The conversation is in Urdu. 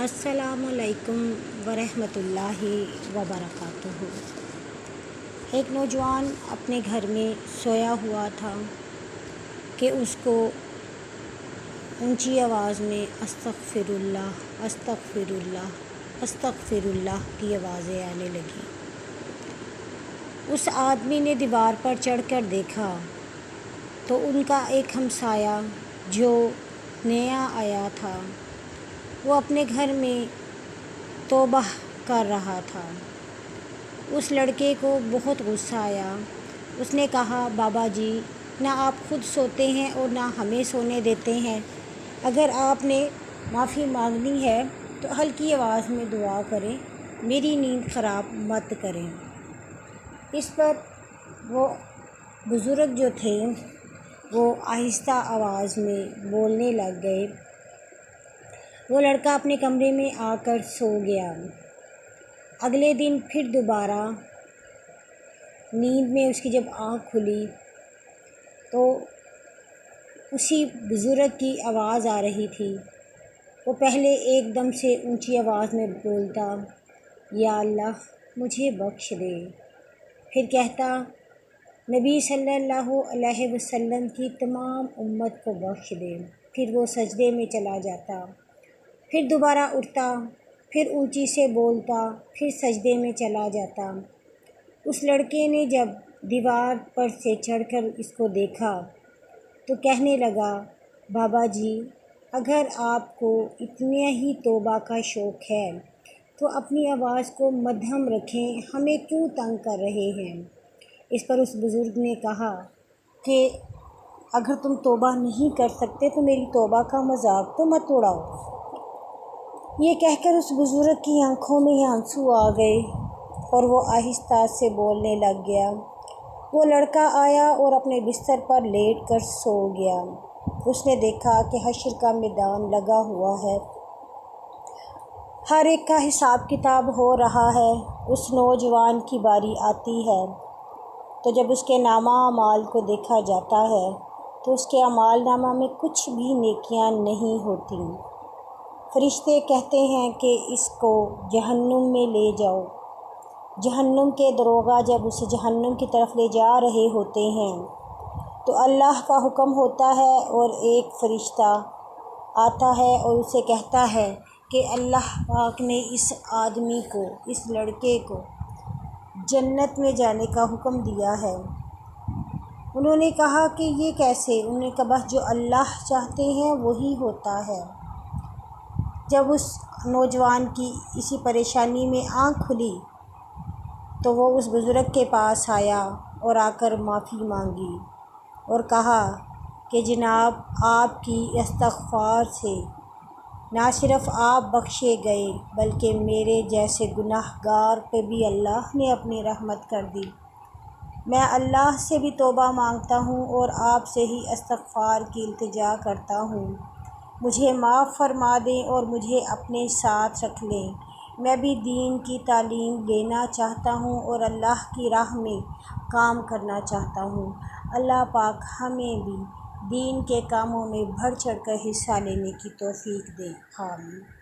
السلام علیکم ورحمۃ اللہ وبرکاتہ۔ ایک نوجوان اپنے گھر میں سویا ہوا تھا کہ اس کو اونچی آواز میں استغفر اللہ استغفر اللہ استغفر اللہ کی آوازیں آنے لگیں۔ اس آدمی نے دیوار پر چڑھ کر دیکھا تو ان کا ایک ہمسایہ جو نیا آیا تھا وہ اپنے گھر میں توبہ کر رہا تھا۔ اس لڑکے کو بہت غصہ آیا۔ اس نے کہا، بابا جی، نہ آپ خود سوتے ہیں اور نہ ہمیں سونے دیتے ہیں۔ اگر آپ نے معافی مانگنی ہے تو ہلکی آواز میں دعا کریں، میری نیند خراب مت کریں۔ اس پر وہ بزرگ جو تھے وہ آہستہ آواز میں بولنے لگ گئے۔ وہ لڑکا اپنے کمرے میں آ کر سو گیا۔ اگلے دن پھر دوبارہ نیند میں اس کی جب آنکھ کھلی تو اسی بزرگ کی آواز آ رہی تھی۔ وہ پہلے ایک دم سے اونچی آواز میں بولتا، یا اللہ مجھے بخش دے۔ پھر کہتا، نبی صلی اللہ علیہ وسلم کی تمام امت کو بخش دے۔ پھر وہ سجدے میں چلا جاتا، پھر دوبارہ اٹھتا، پھر اونچی سے بولتا، پھر سجدے میں چلا جاتا۔ اس لڑکے نے جب دیوار پر سے چڑھ کر اس کو دیکھا تو کہنے لگا، بابا جی، اگر آپ کو اتنا ہی توبہ کا شوق ہے تو اپنی آواز کو مدھم رکھیں، ہمیں کیوں تنگ کر رہے ہیں؟ اس پر اس بزرگ نے کہا کہ اگر تم توبہ نہیں کر سکتے تو میری توبہ کا مذاق تو مت اڑاؤ۔ یہ کہہ کر اس بزرگ کی آنکھوں میں آنسو آ گئے اور وہ آہستہ سے بولنے لگ گیا۔ وہ لڑکا آیا اور اپنے بستر پر لیٹ کر سو گیا۔ اس نے دیکھا کہ حشر کا میدان لگا ہوا ہے، ہر ایک کا حساب کتاب ہو رہا ہے۔ اس نوجوان کی باری آتی ہے تو جب اس کے نامہ اعمال کو دیکھا جاتا ہے تو اس کے اعمال نامہ میں کچھ بھی نیکیاں نہیں ہوتیں۔ فرشتے کہتے ہیں کہ اس کو جہنم میں لے جاؤ۔ جہنم کے داروغہ جب اسے جہنم کی طرف لے جا رہے ہوتے ہیں تو اللہ کا حکم ہوتا ہے اور ایک فرشتہ آتا ہے اور اسے کہتا ہے کہ اللہ پاک نے اس آدمی کو، اس لڑکے کو جنت میں جانے کا حکم دیا ہے۔ انہوں نے کہا کہ یہ کیسے؟ انہوں نے کہا، بس جو اللہ چاہتے ہیں وہی ہوتا ہے۔ جب اس نوجوان کی اسی پریشانی میں آنکھ کھلی تو وہ اس بزرگ کے پاس آیا اور آ کر معافی مانگی اور کہا کہ جناب، آپ کی استغفار سے نہ صرف آپ بخشے گئے بلکہ میرے جیسے گناہ گار پہ بھی اللہ نے اپنی رحمت کر دی۔ میں اللہ سے بھی توبہ مانگتا ہوں اور آپ سے ہی استغفار کی التجا کرتا ہوں، مجھے معاف فرما دیں اور مجھے اپنے ساتھ رکھ لیں۔ میں بھی دین کی تعلیم لینا چاہتا ہوں اور اللہ کی راہ میں کام کرنا چاہتا ہوں۔ اللہ پاک ہمیں بھی دین کے کاموں میں بڑھ چڑھ کر حصہ لینے کی توفیق دے۔ آمین۔